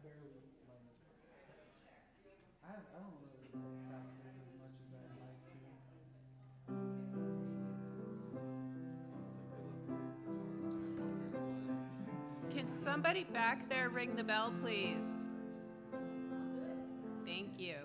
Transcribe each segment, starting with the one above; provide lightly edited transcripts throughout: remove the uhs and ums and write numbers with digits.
barely like I don't really practice as much as I'd like Can somebody back there ring the bell, please? Thank you.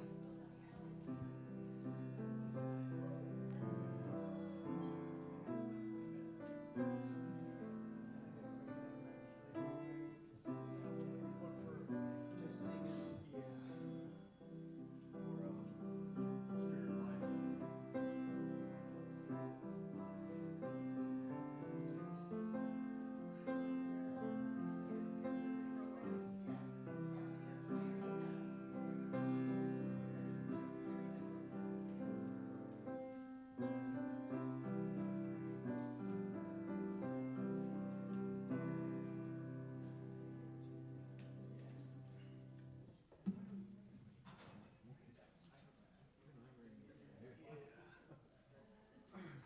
what for just singing.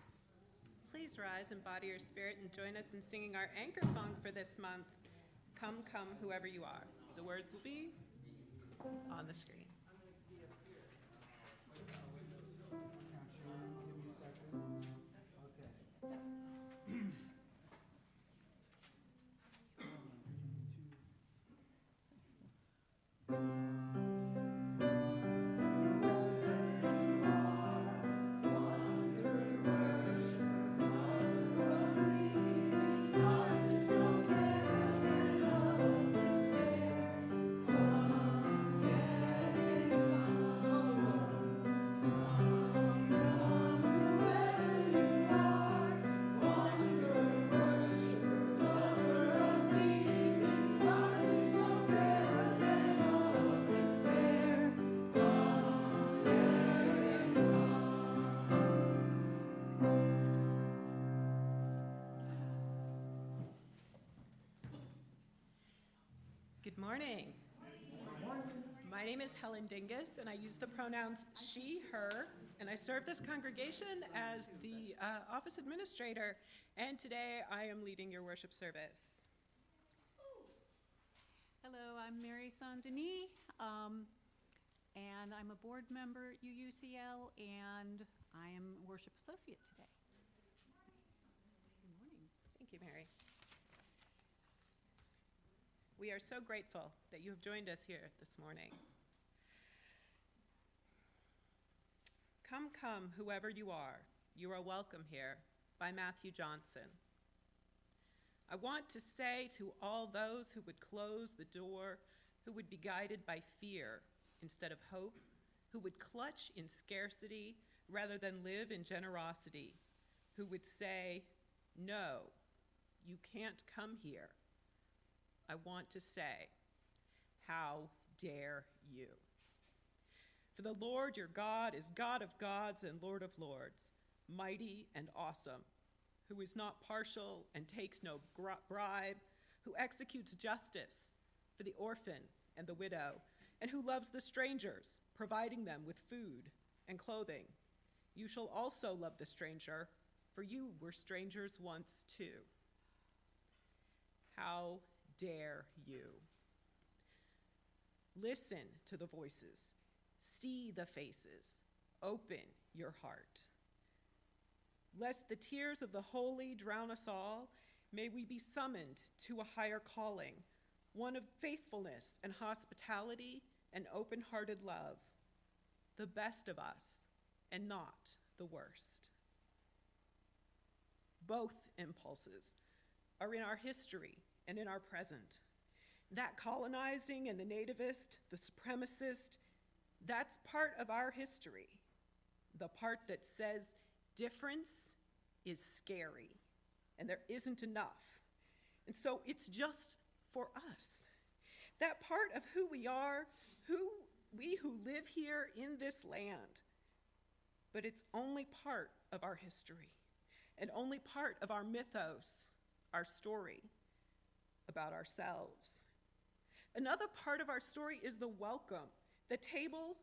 Please rise, embody your spirit, and join us in singing our anchor song for this month, Come, Come, Whoever You Are. The words will be on the screen. Count you in. Give me a second. Okay. Good morning. My name is Helen Dingus, and I use the pronouns she, her, and I serve this congregation as the office administrator, and today I am leading your worship service. Hello, I'm Mary Saint-Denis, and I'm a board member at UUCL, and I am worship associate today. Good morning. Thank you, Mary. We are so grateful that you have joined us here this morning. Come, come, whoever you are welcome here, by Matthew Johnson. I want to say to all those who would close the door, who would be guided by fear instead of hope, who would clutch in scarcity rather than live in generosity, who would say, no, you can't come here. I want to say, how dare you? For the Lord your God is God of gods and Lord of lords, mighty and awesome, who is not partial and takes no bribe, who executes justice for the orphan and the widow, and who loves the strangers, providing them with food and clothing. You shall also love the stranger, for you were strangers once too. How dare you? Listen to the voices, see the faces, open your heart. Lest the tears of the holy drown us all, may we be summoned to a higher calling, one of faithfulness and hospitality and open-hearted love, the best of us and not the worst. Both impulses are in our history and in our present. That colonizing and the nativist, the supremacist, that's part of our history. The part that says difference is scary and there isn't enough. And so it's just for us. That part of who we are, we who live here in this land. But it's only part of our history and only part of our mythos, our story about ourselves. Another part of our story is the welcome, the table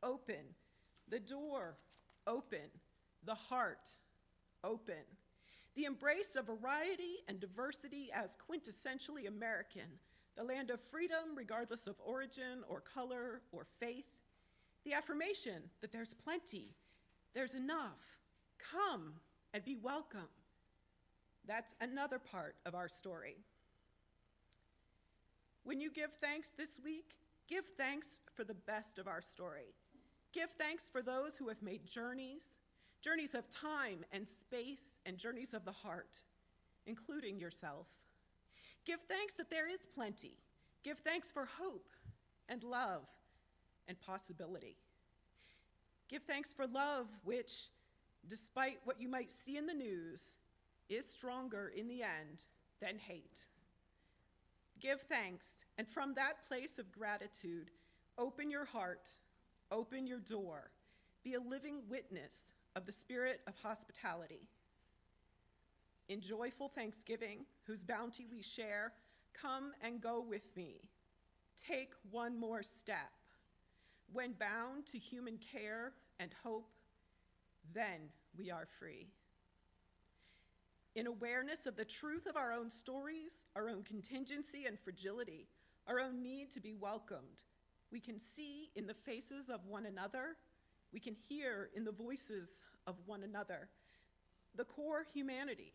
open, the door open, the heart open, the embrace of variety and diversity as quintessentially American, the land of freedom regardless of origin or color or faith, the affirmation that there's plenty, there's enough, come and be welcome. That's another part of our story. When you give thanks this week, give thanks for the best of our story. Give thanks for those who have made journeys of time and space, and journeys of the heart, including yourself. Give thanks that there is plenty. Give thanks for hope and love and possibility. Give thanks for love, which, despite what you might see in the news, is stronger in the end than hate. Give thanks, and from that place of gratitude, open your heart, open your door, be a living witness of the spirit of hospitality. In joyful thanksgiving, whose bounty we share, come and go with me. Take one more step. When bound to human care and hope, then we are free. In awareness of the truth of our own stories, our own contingency and fragility, our own need to be welcomed, we can see in the faces of one another, we can hear in the voices of one another the core humanity,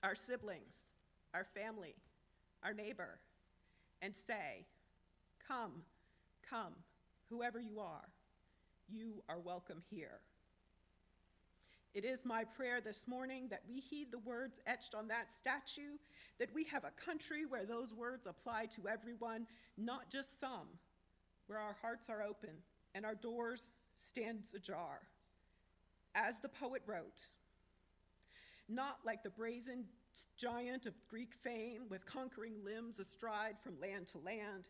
our siblings, our family, our neighbor, and say, come, come, whoever you are welcome here. It is my prayer this morning that we heed the words etched on that statue, that we have a country where those words apply to everyone, not just some, where our hearts are open and our doors stands ajar. As the poet wrote, not like the brazen giant of Greek fame with conquering limbs astride from land to land,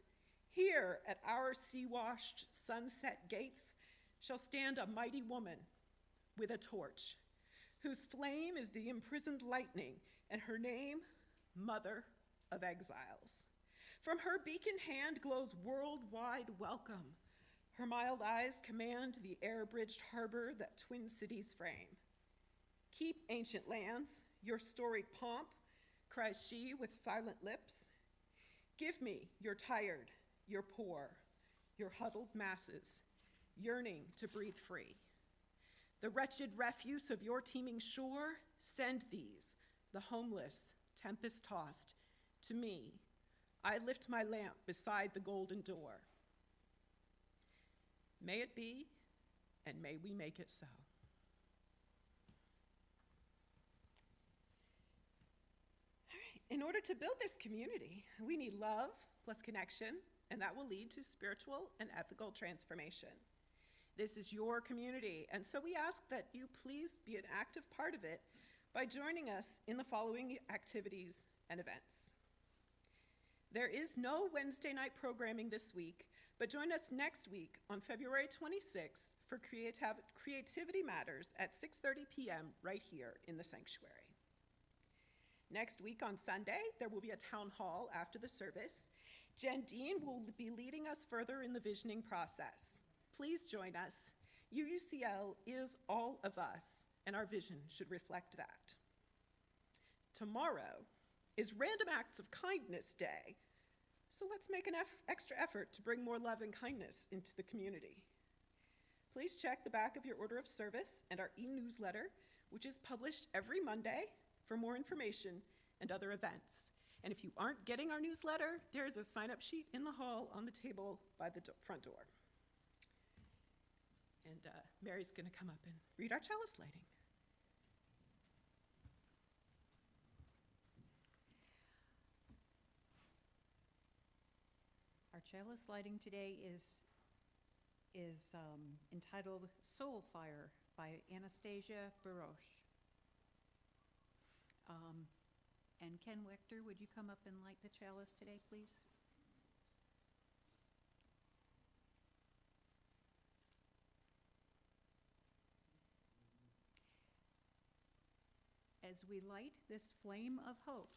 here at our sea-washed sunset gates shall stand a mighty woman with a torch, whose flame is the imprisoned lightning, and her name, Mother of Exiles. From her beacon hand glows worldwide welcome. Her mild eyes command the air-bridged harbor that twin cities frame. Keep, ancient lands, your storied pomp, cries she with silent lips. Give me your tired, your poor, your huddled masses, yearning to breathe free. The wretched refuse of your teeming shore, send these, the homeless, tempest-tossed, to me. I lift my lamp beside the golden door. May it be, and may we make it so. All right. In order to build this community, we need love plus connection, and that will lead to spiritual and ethical transformation. This is your community, and so we ask that you please be an active part of it by joining us in the following activities and events. There is no Wednesday night programming this week, but join us next week on February 26th for Creativity Matters at 6:30 p.m. right here in the sanctuary. Next week on Sunday, there will be a town hall after the service. Jen Dean will be leading us further in the visioning process. Please join us. UUCL is all of us, and our vision should reflect that. Tomorrow is Random Acts of Kindness Day, so let's make an extra effort to bring more love and kindness into the community. Please check the back of your order of service and our e-newsletter, which is published every Monday, for more information and other events. And if you aren't getting our newsletter, there is a sign-up sheet in the hall on the table by the front door. And Mary's going to come up and read our chalice lighting. Our chalice lighting today is entitled Soul Fire by Anastasia Barosh. And Ken Wechter, would you come up and light the chalice today, please? As we light this flame of hope,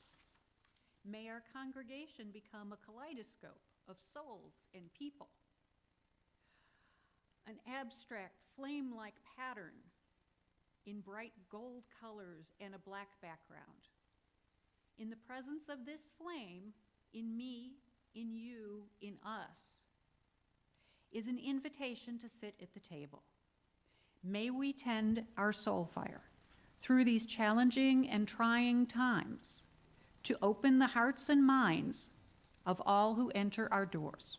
may our congregation become a kaleidoscope of souls and people, an abstract flame-like pattern in bright gold colors and a black background. In the presence of this flame, in me in you, in us, is an invitation to sit at the table. May we tend our soul fire through these challenging and trying times to open the hearts and minds of all who enter our doors.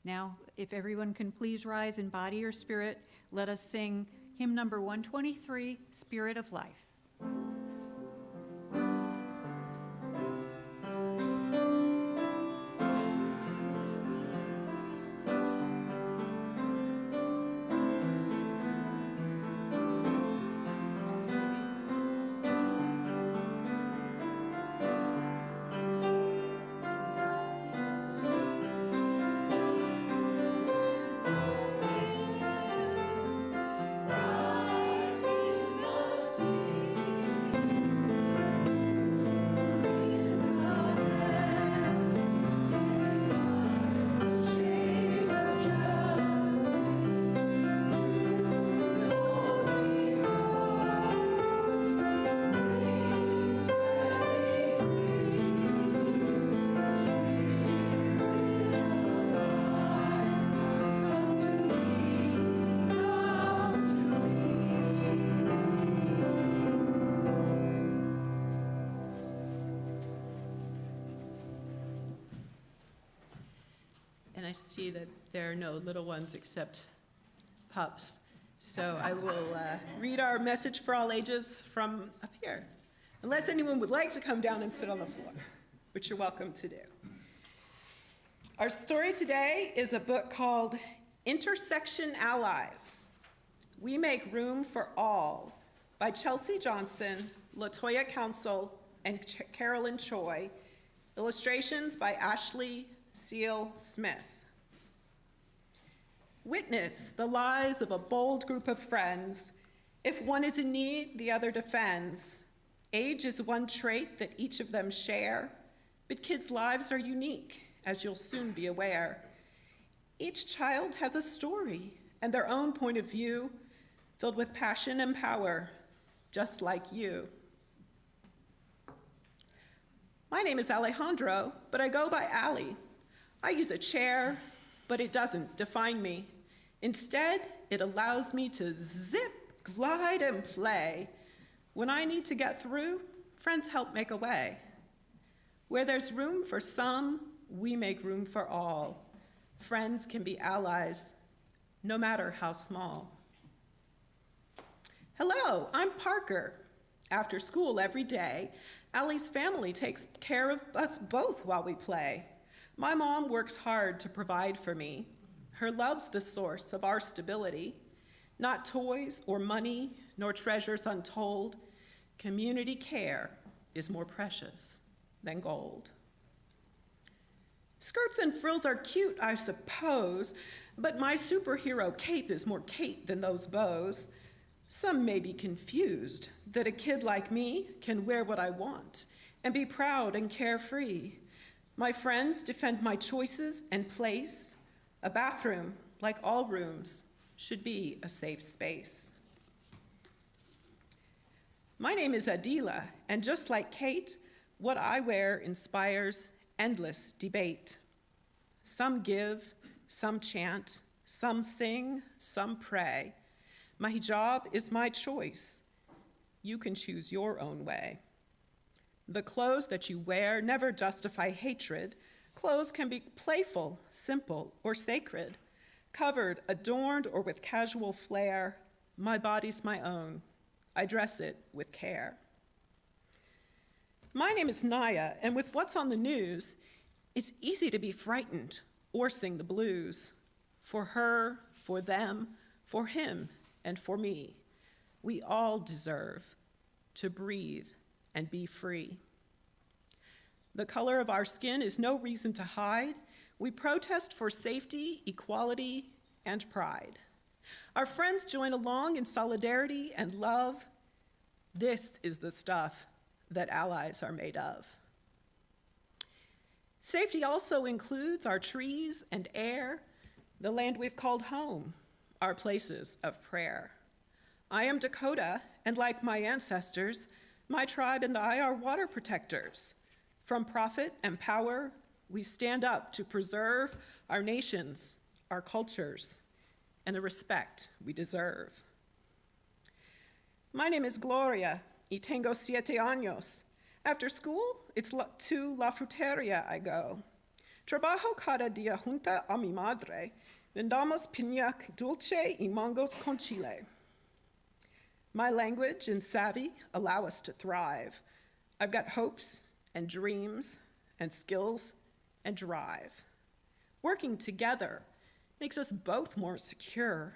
Now, if everyone can please rise in body or spirit, let us sing hymn number 123, Spirit of Life. And I see that there are no little ones except pups. So I will read our message for all ages from up here, unless anyone would like to come down and sit on the floor, which you're welcome to do. Our story today is a book called Intersection Allies. We Make Room for All by Chelsea Johnson, LaToya Council, and Carolyn Choi. Illustrations by Ashley Seal Smith. Witness the lives of a bold group of friends. If one is in need, the other defends. Age is one trait that each of them share, but kids' lives are unique, as you'll soon be aware. Each child has a story and their own point of view, filled with passion and power, just like you. My name is Alejandro, but I go by Allie. I use a chair, but it doesn't define me. Instead, it allows me to zip, glide, and play. When I need to get through, friends help make a way. Where there's room for some, we make room for all. Friends can be allies, no matter how small. Hello, I'm Parker. After school every day, Allie's family takes care of us both while we play. My mom works hard to provide for me. Her love's the source of our stability. Not toys or money, nor treasures untold. Community care is more precious than gold. Skirts and frills are cute, I suppose, but my superhero cape is more Kate than those bows. Some may be confused that a kid like me can wear what I want and be proud and carefree. My friends defend my choices and place. A bathroom, like all rooms, should be a safe space. My name is Adila, and just like Kate, what I wear inspires endless debate. Some give, some chant, some sing, some pray. My hijab is my choice. You can choose your own way. The clothes that you wear never justify hatred. Clothes can be playful, simple, or sacred. Covered, adorned, or with casual flair, my body's my own. I dress it with care. My name is Naya, and with what's on the news, it's easy to be frightened or sing the blues. For her, for them, for him, and for me, we all deserve to breathe and be free. The color of our skin is no reason to hide. We protest for safety, equality, and pride. Our friends join along in solidarity and love. This is the stuff that allies are made of. Safety also includes our trees and air, the land we've called home, our places of prayer. I am Dakota, and like my ancestors, My tribe and I are water protectors. From profit and power, we stand up to preserve our nations, our cultures, and the respect we deserve. My name is Gloria y tengo 7 años. After school, it's to La Fruteria I go. Trabajo cada día junto a mi madre. Vendamos piña dulce y mangos con chile. My language and savvy allow us to thrive. I've got hopes and dreams and skills and drive. Working together makes us both more secure.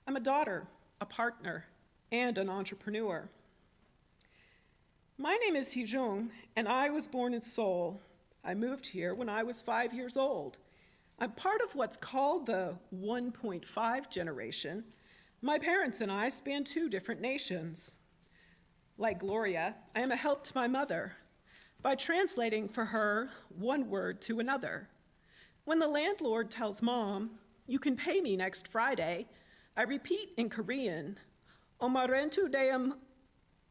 I'm a daughter, a partner, and an entrepreneur. My name is Hijung, and I was born in Seoul. I moved here when I was 5 years old. I'm part of what's called the 1.5 generation. My parents and I span 2 different nations. Like Gloria, I am a help to my mother by translating for her one word to another. When the landlord tells Mom, "You can pay me next Friday," I repeat in Korean, "Omarentu deum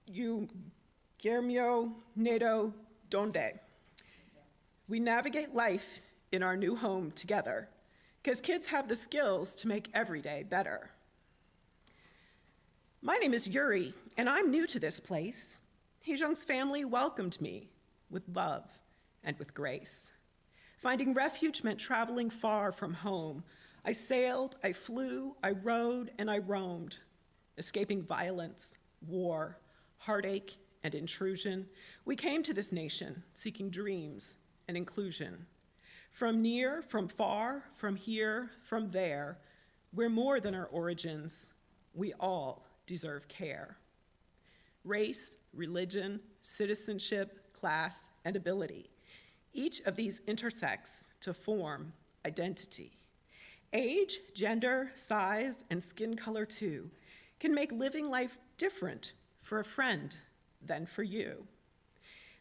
yu germyo nedo donde." We navigate life in our new home together, because kids have the skills to make every day better. My name is Yuri, and I'm new to this place. Hijung's family welcomed me with love and with grace. Finding refuge meant traveling far from home. I sailed, I flew, I rode, and I roamed, escaping violence, war, heartache, and intrusion. We came to this nation seeking dreams and inclusion. From near, from far, from here, from there, we're more than our origins. We all deserve care. Race, religion, citizenship, class, and ability. Each of these intersects to form identity. Age, gender, size, and skin color too can make living life different for a friend than for you.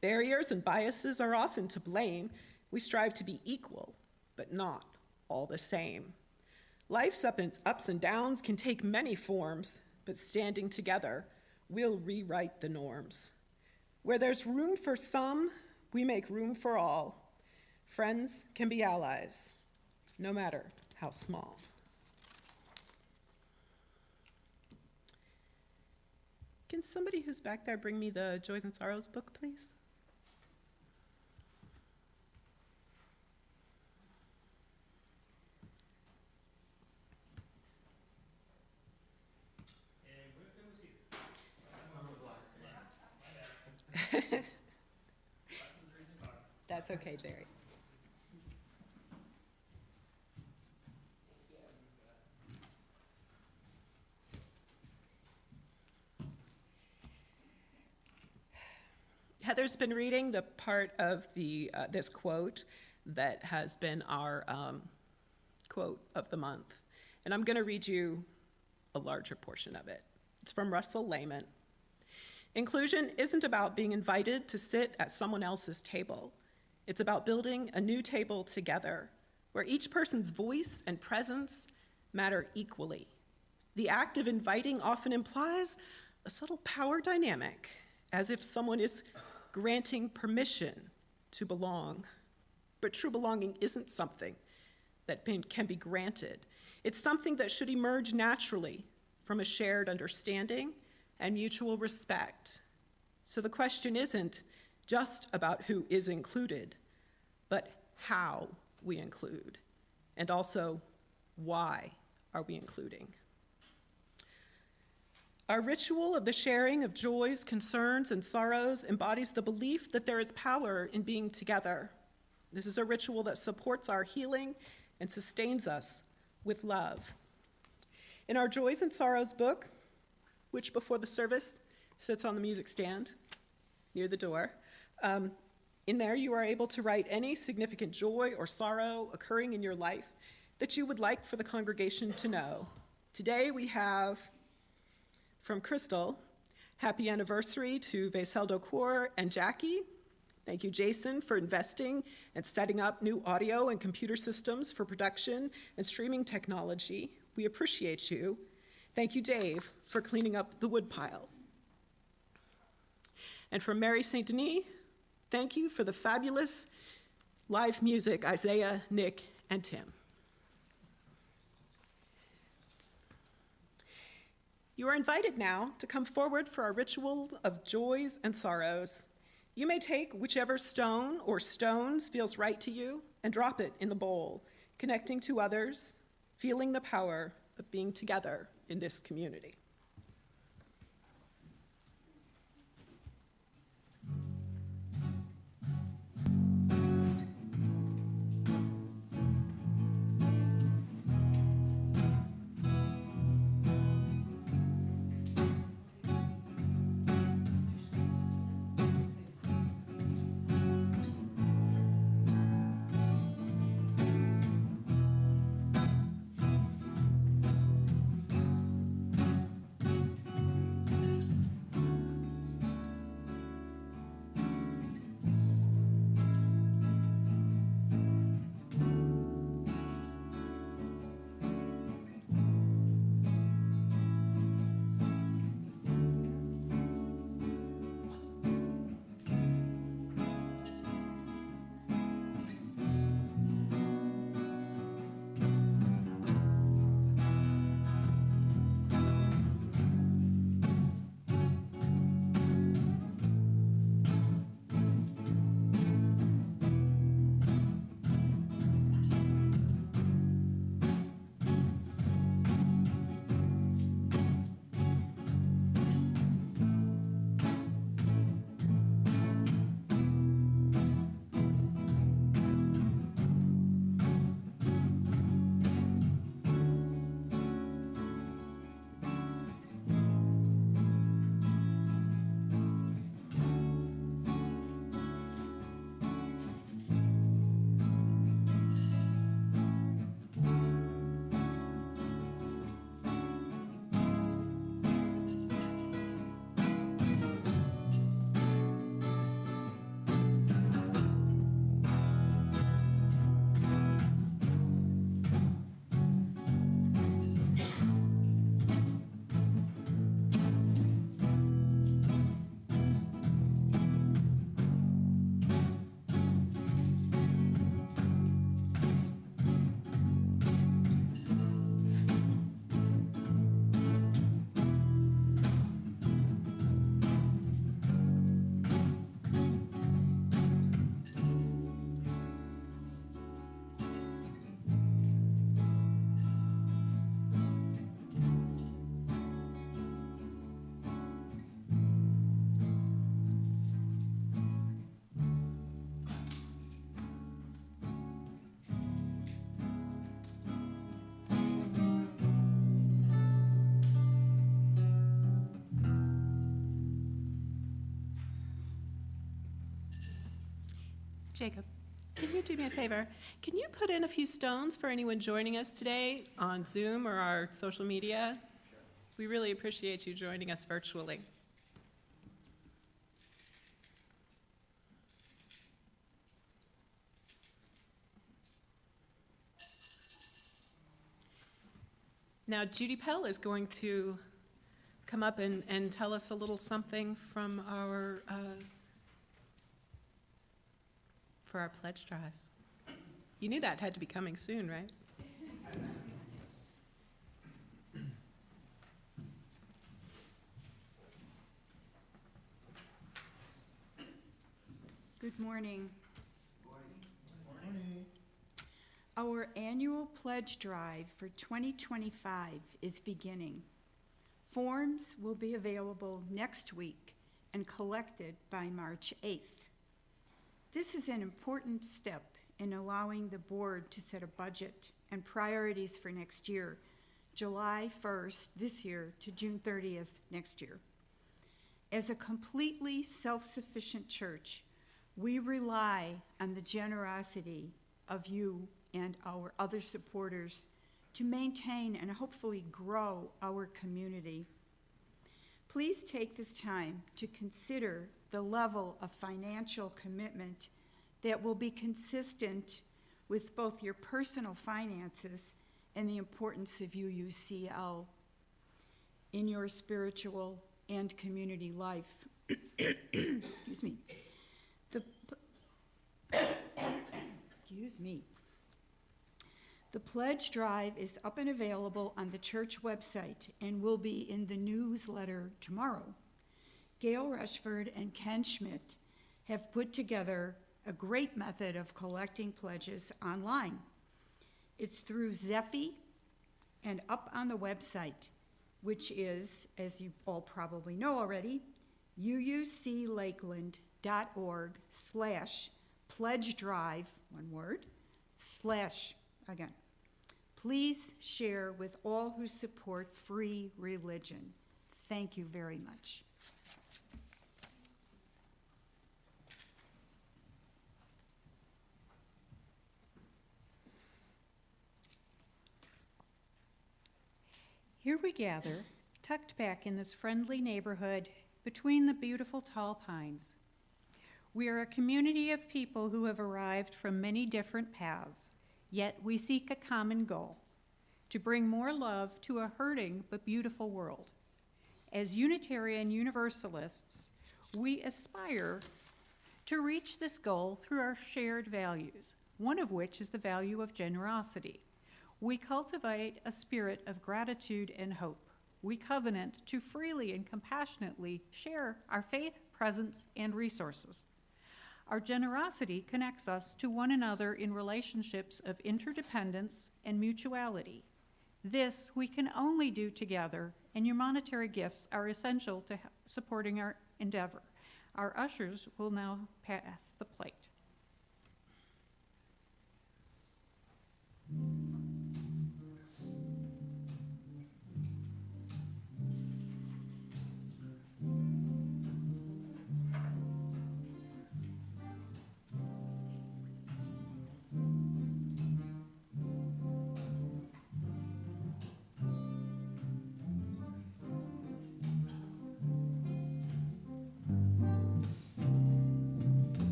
Barriers and biases are often to blame. We strive to be equal, but not all the same. Life's ups and downs can take many forms, but standing together, we'll rewrite the norms. Where there's room for some, we make room for all. Friends can be allies, no matter how small. Can somebody who's back there bring me the Joys and Sorrows book, please? That's okay, Jerry. Heather's been reading the part of this quote that has been our quote of the month, and I'm going to read you a larger portion of it. It's from Russell Lehman. Inclusion isn't about being invited to sit at someone else's table. It's about building a new table together, where each person's voice and presence matter equally. The act of inviting often implies a subtle power dynamic, as if someone is granting permission to belong. But true belonging isn't something that can be granted. It's something that should emerge naturally from a shared understanding and mutual respect. So the question isn't just about who is included, but how we include, and also why are we including. Our ritual of the sharing of joys, concerns, and sorrows embodies the belief that there is power in being together. This is a ritual that supports our healing and sustains us with love. In our Joys and Sorrows book, which before the service sits on the music stand near the door, in there you are able to write any significant joy or sorrow occurring in your life that you would like for the congregation to know. Today we have, from Crystal, happy anniversary to Veseldo Kaur and Jackie. Thank you, Jason, for investing and setting up new audio and computer systems for production and streaming technology. We appreciate you. Thank you, Dave, for cleaning up the woodpile. And from Mary St. Denis, thank you for the fabulous live music, Isaiah, Nick, and Tim. You are invited now to come forward for our ritual of joys and sorrows. You may take whichever stone or stones feels right to you and drop it in the bowl, connecting to others, feeling the power of being together in this community. Jacob, can you do me a favor? Can you put in a few stones for anyone joining us today on Zoom or our social media? We really appreciate you joining us virtually. Now, Judy Pell is going to come up and tell us a little something from our for our pledge drive. You knew that had to be coming soon, right? Good morning. Our annual pledge drive for 2025 is beginning. Forms will be available next week and collected by March 8th. This is an important step in allowing the board to set a budget and priorities for next year, July 1st this year to June 30th next year. As a completely self-sufficient church, we rely on the generosity of you and our other supporters to maintain and hopefully grow our community. Please take this time to consider the level of financial commitment that will be consistent with both your personal finances and the importance of UUCL in your spiritual and community life. excuse me. Excuse me. The pledge drive is up and available on the church website and will be in the newsletter tomorrow. Gail Rushford and Ken Schmidt have put together a great method of collecting pledges online. It's through Zephy and up on the website, which is, as you all probably know already, uuclakeland.org/pledge drive, one word, / again. Please share with all who support free religion. Thank you very much. Here we gather, tucked back in this friendly neighborhood between the beautiful tall pines. We are a community of people who have arrived from many different paths, yet we seek a common goal: to bring more love to a hurting but beautiful world. As Unitarian Universalists, we aspire to reach this goal through our shared values, one of which is the value of generosity. We cultivate a spirit of gratitude and hope. We covenant to freely and compassionately share our faith, presence, and resources. Our generosity connects us to one another in relationships of interdependence and mutuality. This we can only do together, and your monetary gifts are essential to supporting our endeavor. Our ushers will now pass the plate.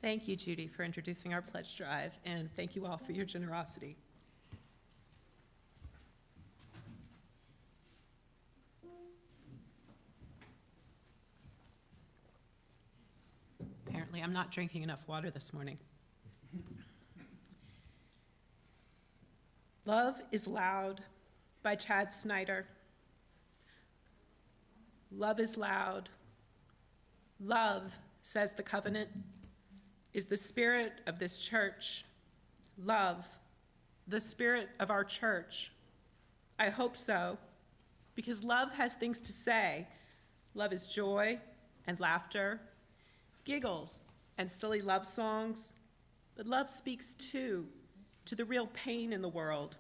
Thank you, Judy, for introducing our pledge drive, and thank you all for your generosity. Apparently, I'm not drinking enough water this morning. Love is Loud by Chad Snyder. Love is loud. Love, says the covenant, is the spirit of this church. Love, the spirit of our church. I hope so, because love has things to say. Love is joy and laughter, giggles and silly love songs, but love speaks too to the real pain in the world.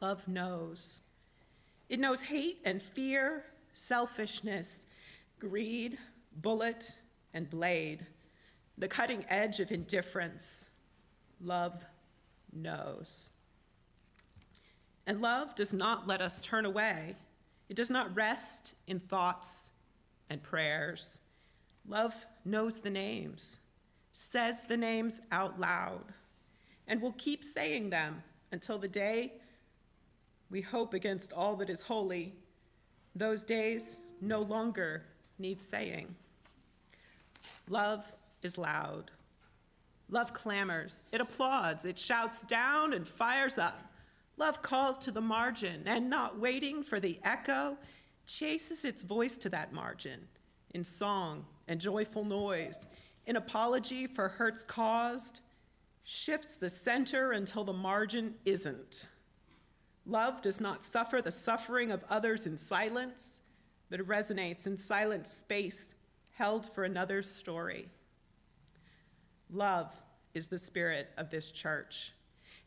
Love knows. It knows hate and fear, selfishness, greed, bullet, and blade, the cutting edge of indifference. Love knows. And love does not let us turn away. It does not rest in thoughts and prayers. Love knows the names, says the names out loud, and will keep saying them until the day we hope against all that is holy. Those days no longer need saying. Love is loud. Love clamors, it applauds, it shouts down and fires up. Love calls to the margin, and not waiting for the echo, chases its voice to that margin in song and joyful noise, in apology for hurts caused, shifts the center until the margin isn't. Love does not suffer the suffering of others in silence, but resonates in silent space held for another's story. Love is the spirit of this church.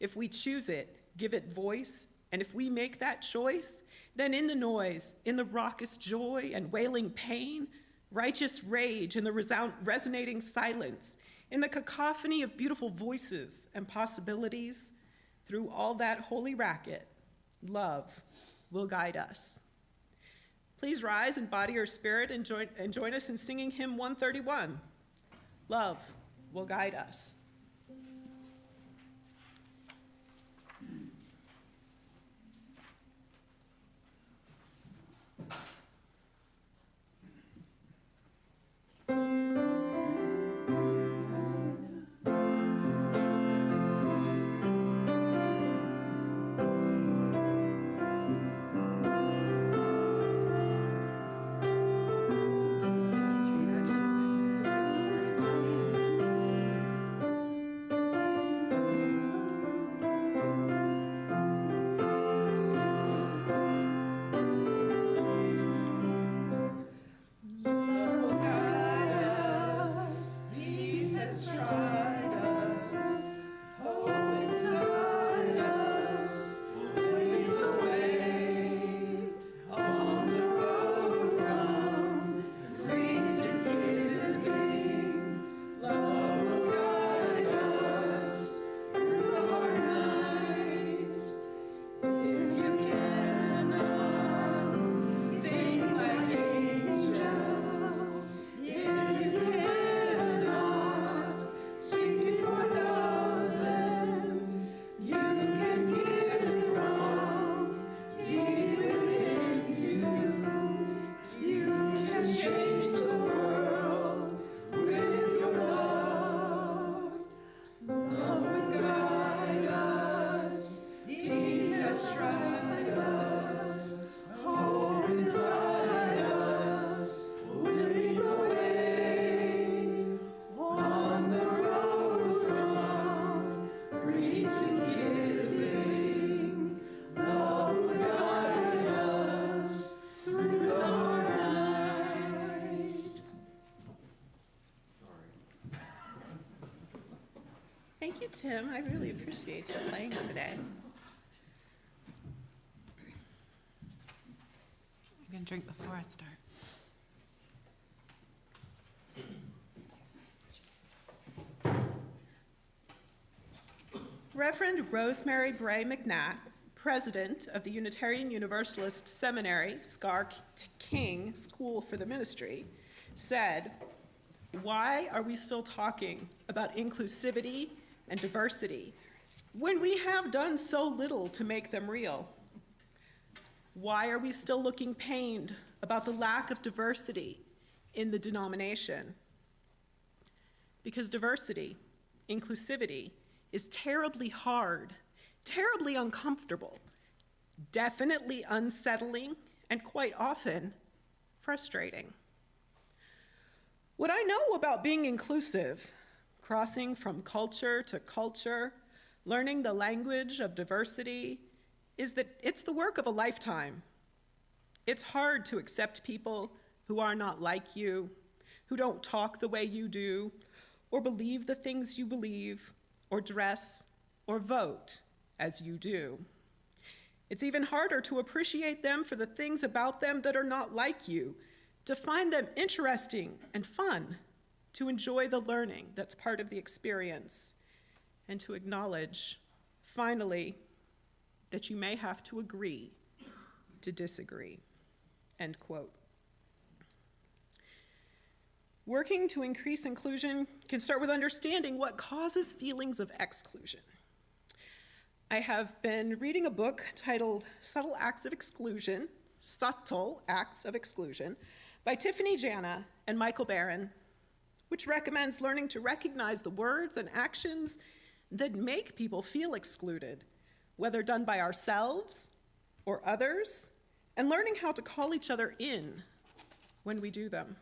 If we choose it, give it voice, and if we make that choice, then in the noise, in the raucous joy and wailing pain, righteous rage in the resonating silence, in the cacophony of beautiful voices and possibilities. Through all that holy racket, love will guide us. Please rise in body or spirit and join us in singing hymn 131, Love Will Guide Us. Thank you, Tim. I really appreciate you playing today. I'm going to drink before I start. Reverend Rosemary Bray McNatt, president of the Unitarian Universalist Seminary, Scar King School for the Ministry, said, "Why are we still talking about inclusivity and diversity when we have done so little to make them real? Why are we still looking pained about the lack of diversity in the denomination? Because diversity, inclusivity, is terribly hard, terribly uncomfortable, definitely unsettling, and quite often frustrating. What I know about being inclusive, crossing from culture to culture, learning the language of diversity, is that it's the work of a lifetime. It's hard to accept people who are not like you, who don't talk the way you do, or believe the things you believe, or dress, or vote as you do. It's even harder to appreciate them for the things about them that are not like you, to find them interesting and fun, to enjoy the learning that's part of the experience, and to acknowledge, finally, that you may have to agree to disagree." End quote. Working to increase inclusion can start with understanding what causes feelings of exclusion. I have been reading a book titled Subtle Acts of Exclusion by Tiffany Jana and Michael Barron, which recommends learning to recognize the words and actions that make people feel excluded, whether done by ourselves or others, and learning how to call each other in when we do them.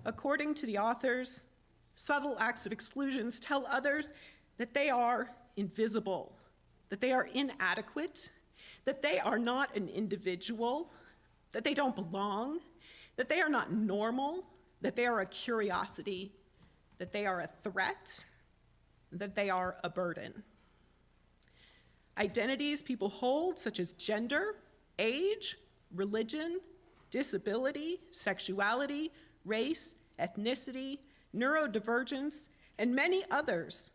According to the authors, subtle acts of exclusions tell others that they are invisible, that they are inadequate, that they are not an individual, that they don't belong, that they are not normal, that they are a curiosity, that they are a threat, that they are a burden. Identities people hold, such as gender, age, religion, disability, sexuality, race, ethnicity, neurodivergence, and many others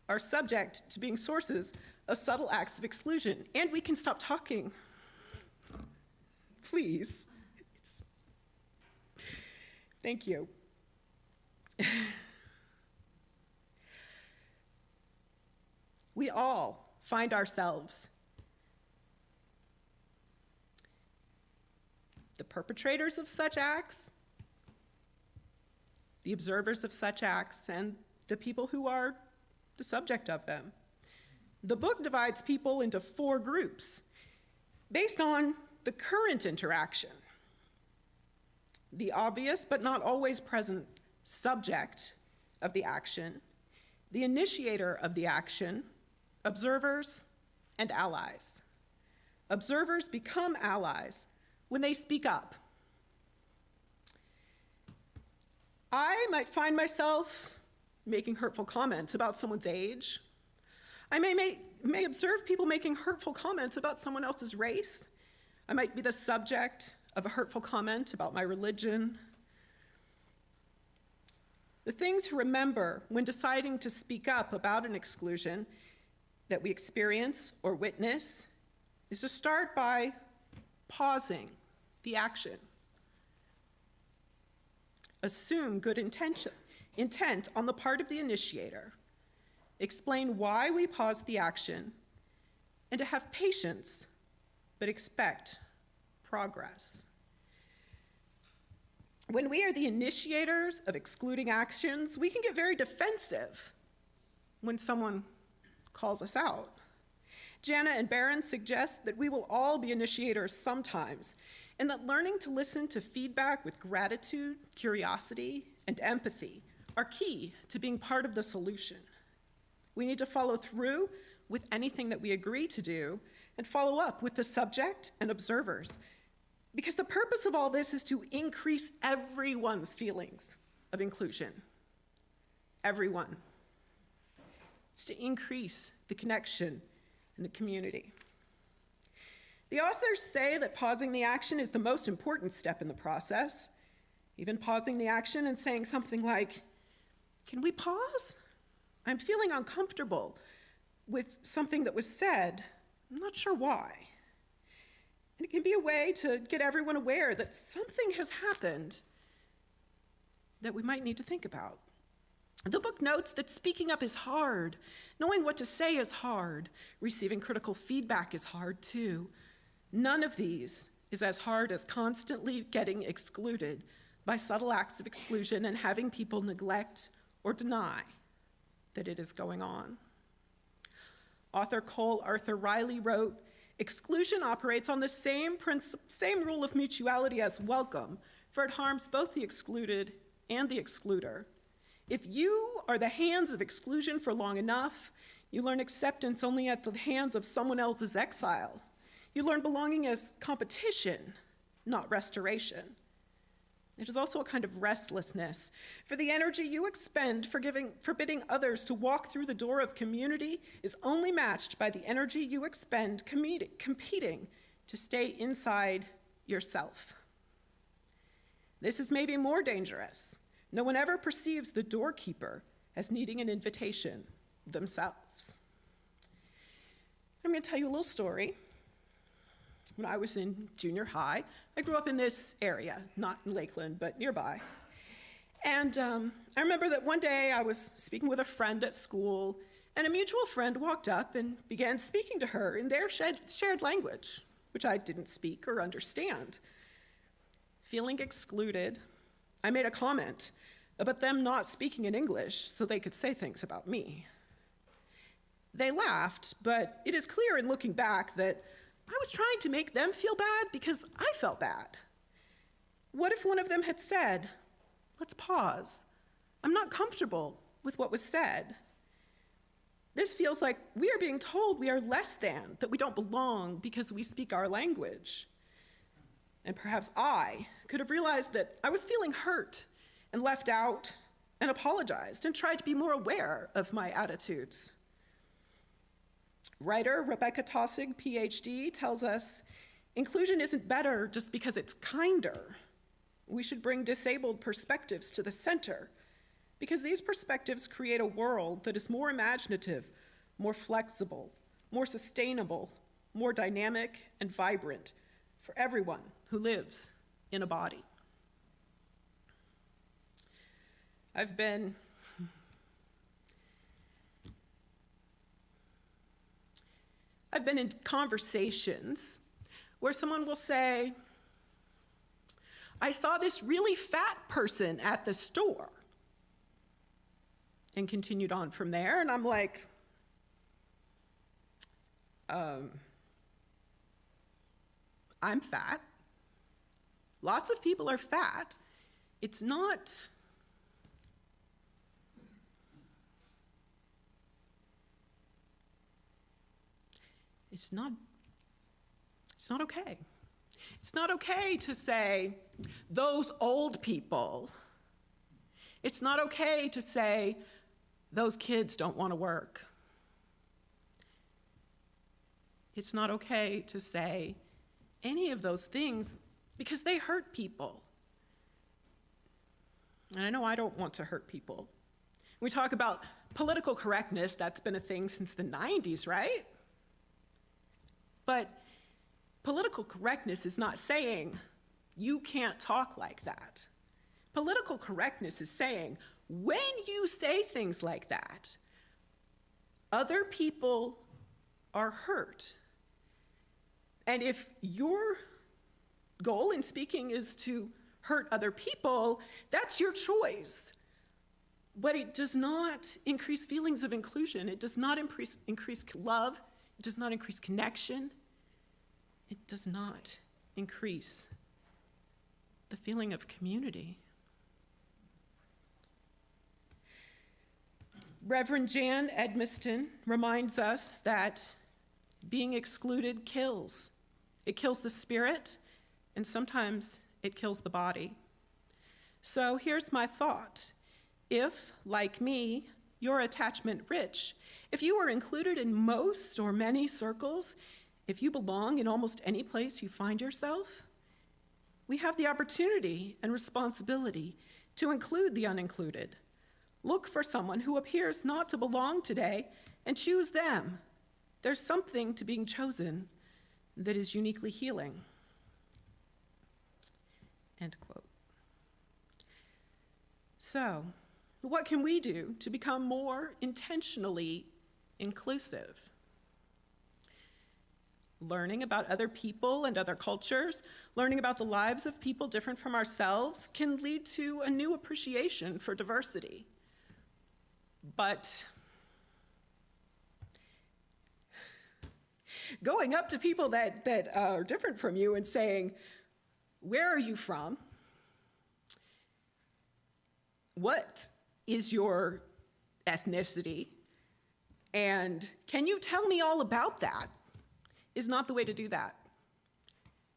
are subject to being sources of subtle acts of exclusion. And we can stop talking. Please. Thank you. We all find ourselves the perpetrators of such acts, the observers of such acts, and the people who are the subject of them. The book divides people into 4 groups based on the current interaction: the obvious but not always present subject of the action, the initiator of the action, observers, and allies. Observers become allies when they speak up. I might find myself making hurtful comments about someone's age. I may observe people making hurtful comments about someone else's race. I might be the subject of a hurtful comment about my religion. The thing to remember when deciding to speak up about an exclusion that we experience or witness is to start by pausing the action. Assume good intent on the part of the initiator. Explain why we pause the action, and to have patience, but expect progress. When we are the initiators of excluding actions, we can get very defensive when someone calls us out. Jana and Barron suggest that we will all be initiators sometimes, and that learning to listen to feedback with gratitude, curiosity, and empathy are key to being part of the solution. We need to follow through with anything that we agree to do and follow up with the subject and observers, because the purpose of all this is to increase everyone's feelings of inclusion. Everyone. It's to increase the connection in the community. The authors say that pausing the action is the most important step in the process. Even pausing the action and saying something like, "Can we pause? I'm feeling uncomfortable with something that was said. I'm not sure why." And it can be a way to get everyone aware that something has happened that we might need to think about. The book notes that speaking up is hard. Knowing what to say is hard. Receiving critical feedback is hard too. None of these is as hard as constantly getting excluded by subtle acts of exclusion and having people neglect or deny that it is going on. Author Cole Arthur Riley wrote, "Exclusion operates on the same rule of mutuality as welcome, for it harms both the excluded and the excluder. If you are the hands of exclusion for long enough, you learn acceptance only at the hands of someone else's exile. You learn belonging as competition, not restoration. It is also a kind of restlessness, for the energy you expend forbidding others to walk through the door of community is only matched by the energy you expend competing to stay inside yourself. This is maybe more dangerous. No one ever perceives the doorkeeper as needing an invitation themselves." I'm going to tell you a little story. When I was in junior high, I grew up in this area, not in Lakeland, but nearby. And I remember that one day I was speaking with a friend at school, and a mutual friend walked up and began speaking to her in their shared language, which I didn't speak or understand. Feeling excluded, I made a comment about them not speaking in English so they could say things about me. They laughed, but it is clear in looking back that I was trying to make them feel bad because I felt bad. What if one of them had said, "Let's pause. I'm not comfortable with what was said." This feels like we are being told we are less than, that we don't belong because we speak our language. And perhaps I could have realized that I was feeling hurt and left out and apologized and tried to be more aware of my attitudes. Writer Rebecca Tossig, PhD, tells us, Inclusion isn't better just because it's kinder. We should bring disabled perspectives to the center, because these perspectives create a world that is more imaginative, more flexible, more sustainable, more dynamic and vibrant for everyone who lives in a body. I've been in conversations where someone will say, I saw this really fat person at the store, and continued on from there, and I'm like, I'm fat. Lots of people are fat. It's not okay. It's not okay to say, those old people. It's not okay to say, those kids don't want to work. It's not okay to say any of those things because they hurt people. And I know I don't want to hurt people. We talk about political correctness, that's been a thing since the 90s, right? But political correctness is not saying you can't talk like that. Political correctness is saying when you say things like that, other people are hurt. And if your goal in speaking is to hurt other people, that's your choice. But it does not increase feelings of inclusion. It does not increase love. It does not increase connection. It does not increase the feeling of community. Reverend Jan Edmiston reminds us that being excluded kills. It kills the spirit, and sometimes it kills the body. So here's my thought. If, like me, you're attachment rich, if you are included in most or many circles, if you belong in almost any place you find yourself, we have the opportunity and responsibility to include the unincluded. Look for someone who appears not to belong today and choose them. There's something to being chosen that is uniquely healing. End quote. So, what can we do to become more intentionally inclusive? Learning about other people and other cultures, learning about the lives of people different from ourselves can lead to a new appreciation for diversity. But going up to people that are different from you and saying, where are you from? What is your ethnicity? And can you tell me all about that? Is not the way to do that.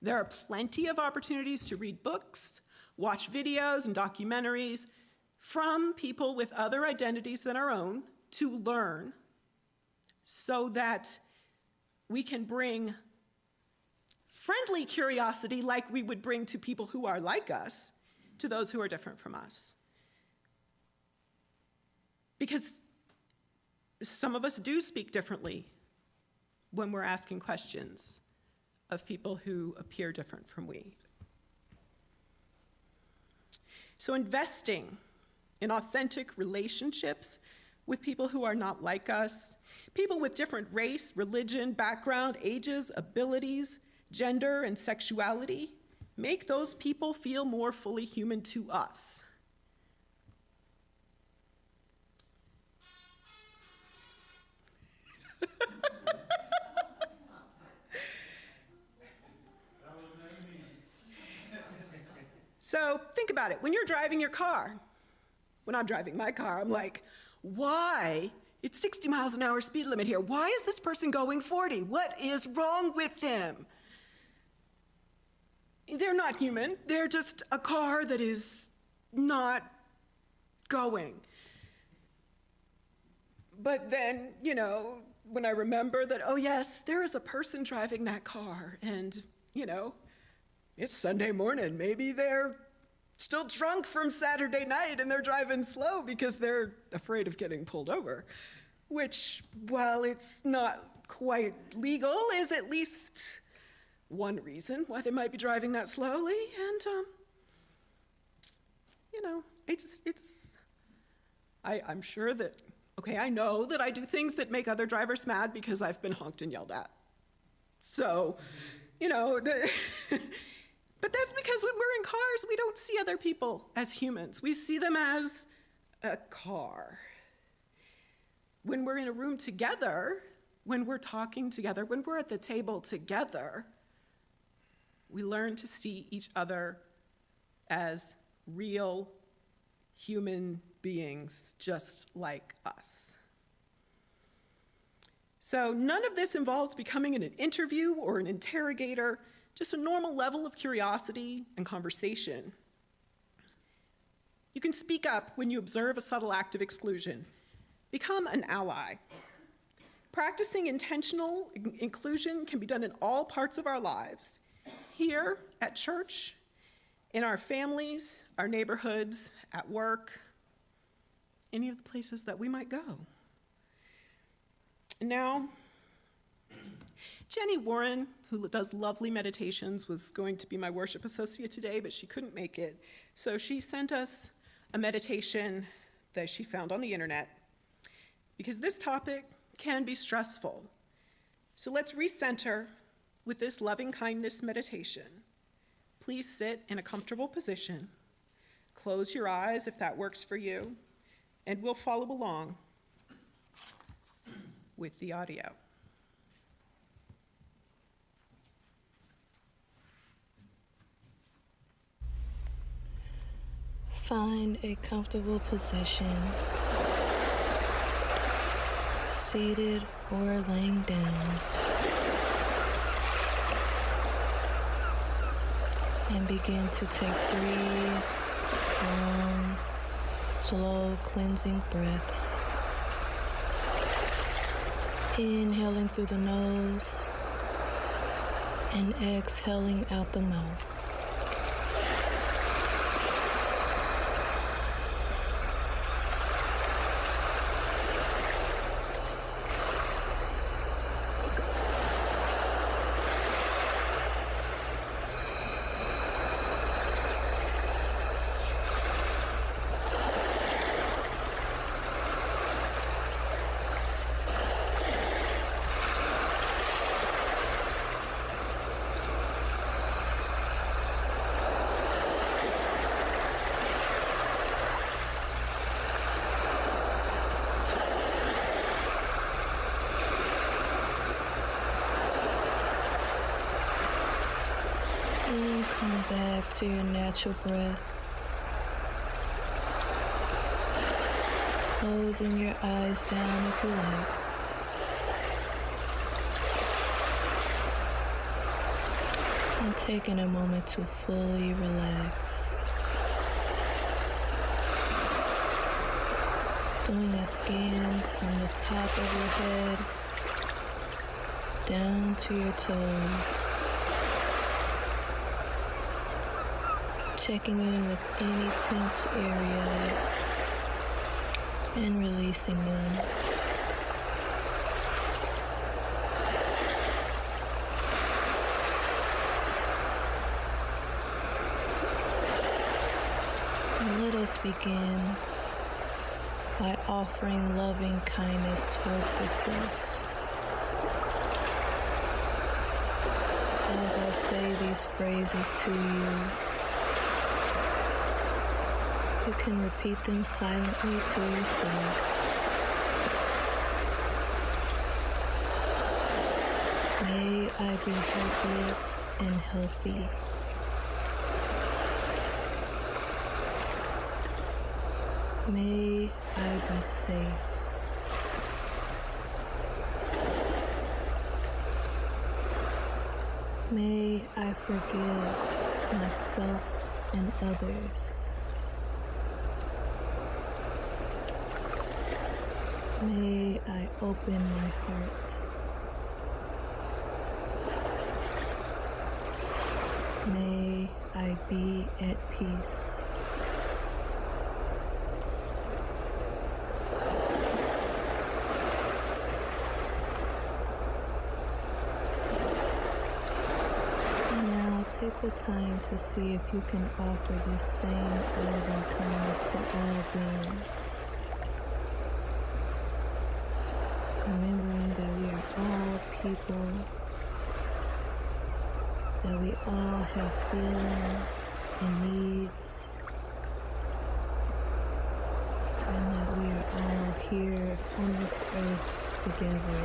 There are plenty of opportunities to read books, watch videos and documentaries from people with other identities than our own to learn so that we can bring friendly curiosity like we would bring to people who are like us to those who are different from us. Because some of us do speak differently when we're asking questions of people who appear different from we. So investing in authentic relationships with people who are not like us, people with different race, religion, background, ages, abilities, gender, and sexuality, make those people feel more fully human to us. So think about it. When you're driving your car, when I'm driving my car, I'm like, why? It's 60 miles an hour speed limit here. Why is this person going 40? What is wrong with them? They're not human. They're just a car that is not going. But then, when I remember that, oh yes, there is a person driving that car, and it's Sunday morning. Maybe they're still drunk from Saturday night and they're driving slow because they're afraid of getting pulled over, which, while it's not quite legal, is at least one reason why they might be driving that slowly. And, I'm sure that, I know that I do things that make other drivers mad because I've been honked and yelled at. So, but that's because when we're in cars, we don't see other people as humans. We see them as a car. When we're in a room together, when we're talking together, when we're at the table together, we learn to see each other as real human beings just like us. So none of this involves becoming an interview or an interrogator, just a normal level of curiosity and conversation. You can speak up when you observe a subtle act of exclusion. Become an ally. Practicing intentional inclusion can be done in all parts of our lives, here at church, in our families, our neighborhoods, at work, any of the places that we might go. Now, Jenny Warren, who does lovely meditations, was going to be my worship associate today, but she couldn't make it. So she sent us a meditation that she found on the internet, because this topic can be stressful. So let's recenter with this loving kindness meditation. Please sit in a comfortable position. Close your eyes if that works for you, and we'll follow along with the audio. Find a comfortable position, seated or laying down, and begin to take 3 long, slow, cleansing breaths. Inhaling through the nose and exhaling out the mouth. And come back to your natural breath. Closing your eyes down if you like. And taking a moment to fully relax. Doing a scan from the top of your head down to your toes. Checking in with any tense areas and releasing them. And let us begin by offering loving kindness towards the self. As I say these phrases to you, you can repeat them silently to yourself. May I be happy and healthy. May I be safe. May I forgive myself and others. May I open my heart. May I be at peace. Now take the time to see if you can offer this same loving kindness to all beings. Remembering that we are all people, that we all have feelings and needs, and that we are all here on this earth together.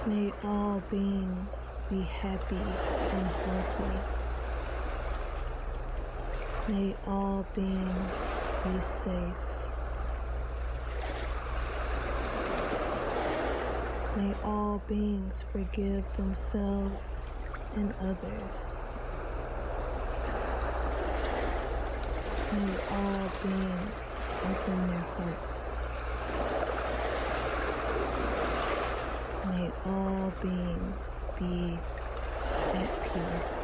May all beings be happy and healthy. May all beings be safe. May all beings forgive themselves and others. May all beings open their hearts. May all beings be at peace.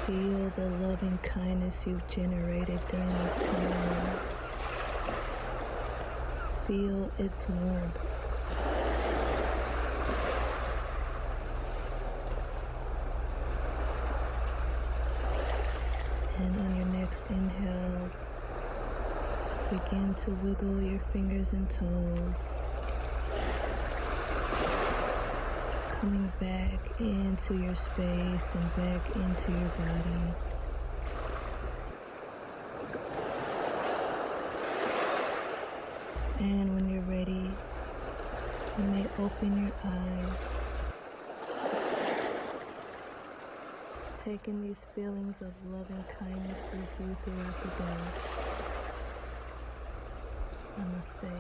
Feel the loving kindness you've generated during this time. Feel its warmth. And on your next inhale, begin to wiggle your fingers and toes, coming back into your space and back into your body. And when you're ready, you may open your eyes, taking these feelings of love and kindness with you throughout the day. Namaste.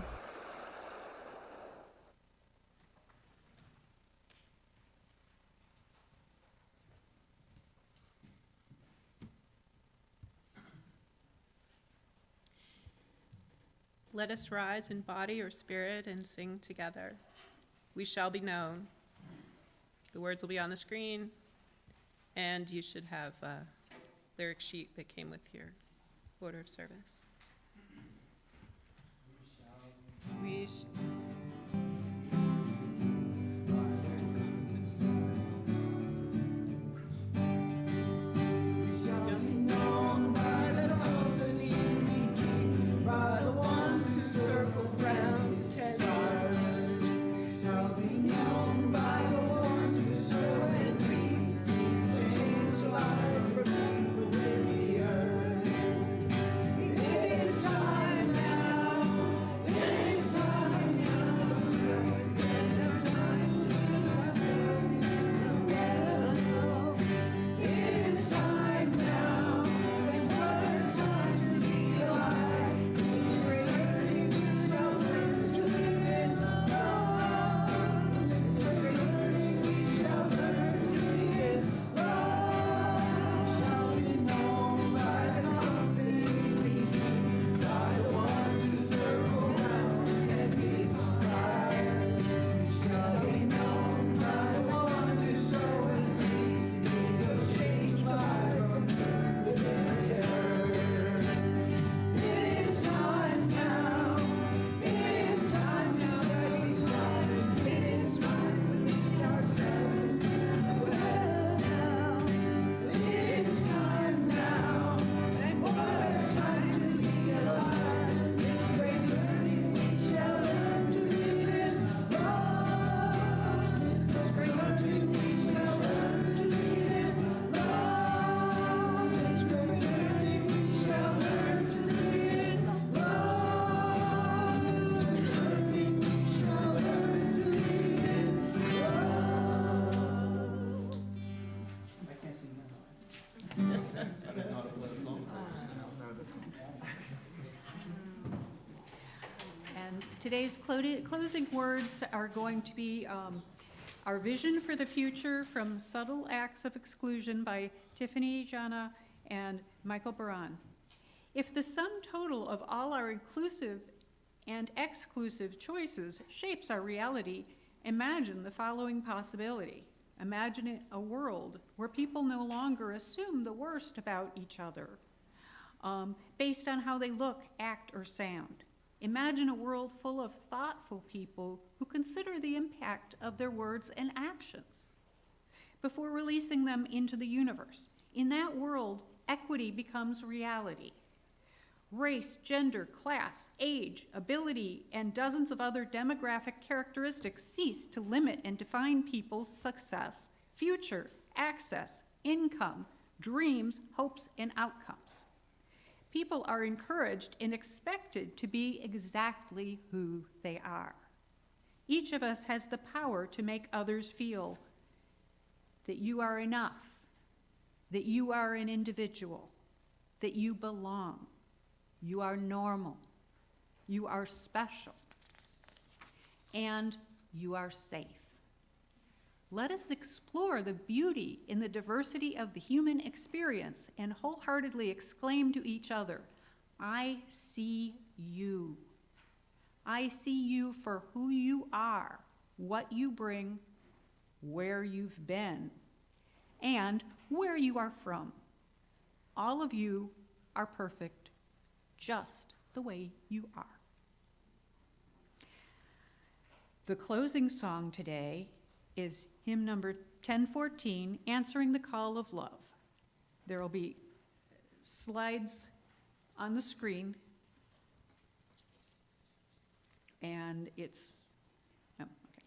Let us rise in body or spirit and sing together. We shall be known. The words will be on the screen, and you should have a lyric sheet that came with your order of service. We Today's closing words are going to be Our Vision for the Future from Subtle Acts of Exclusion by Tiffany Jana and Michael Baran. If the sum total of all our inclusive and exclusive choices shapes our reality, imagine the following possibility. Imagine a world where people no longer assume the worst about each other based on how they look, act, or sound. Imagine a world full of thoughtful people who consider the impact of their words and actions before releasing them into the universe. In that world, equity becomes reality. Race, gender, class, age, ability, and dozens of other demographic characteristics cease to limit and define people's success, future, access, income, dreams, hopes, and outcomes. People are encouraged and expected to be exactly who they are. Each of us has the power to make others feel that you are enough, that you are an individual, that you belong, you are normal, you are special, and you are safe. Let us explore the beauty in the diversity of the human experience and wholeheartedly exclaim to each other, I see you. I see you for who you are, what you bring, where you've been, and where you are from. All of you are perfect, just the way you are. The closing song today is hymn number 1014, Answering the Call of Love. There will be slides on the screen, and it's, oh, okay.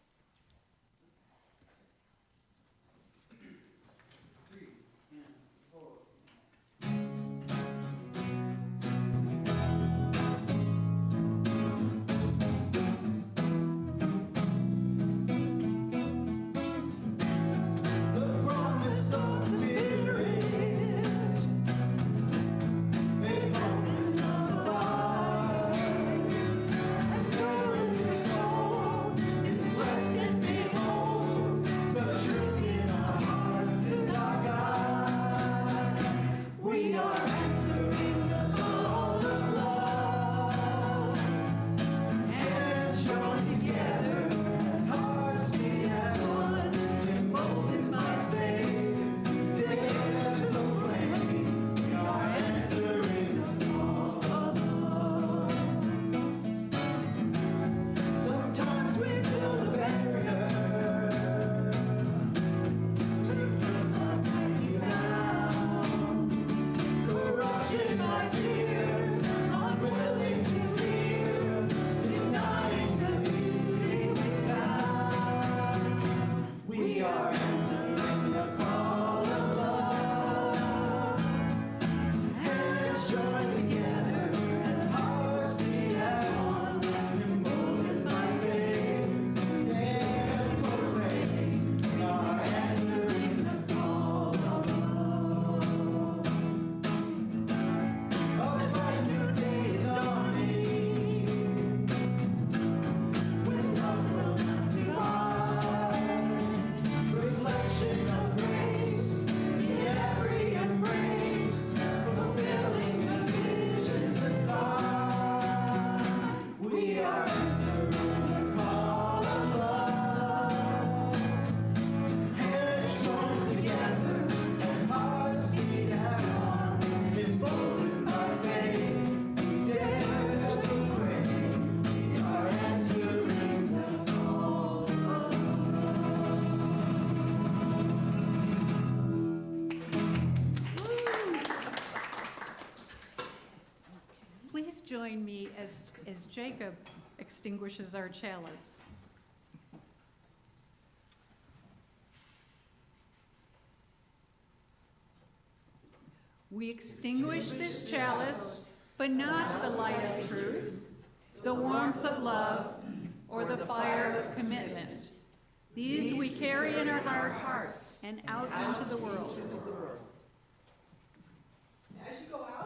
Please join me as Jacob extinguishes our chalice. We extinguish this chalice, but not the light of truth, the warmth of love, or the fire of commitment. These we carry in our hearts and out into the world. As you go out,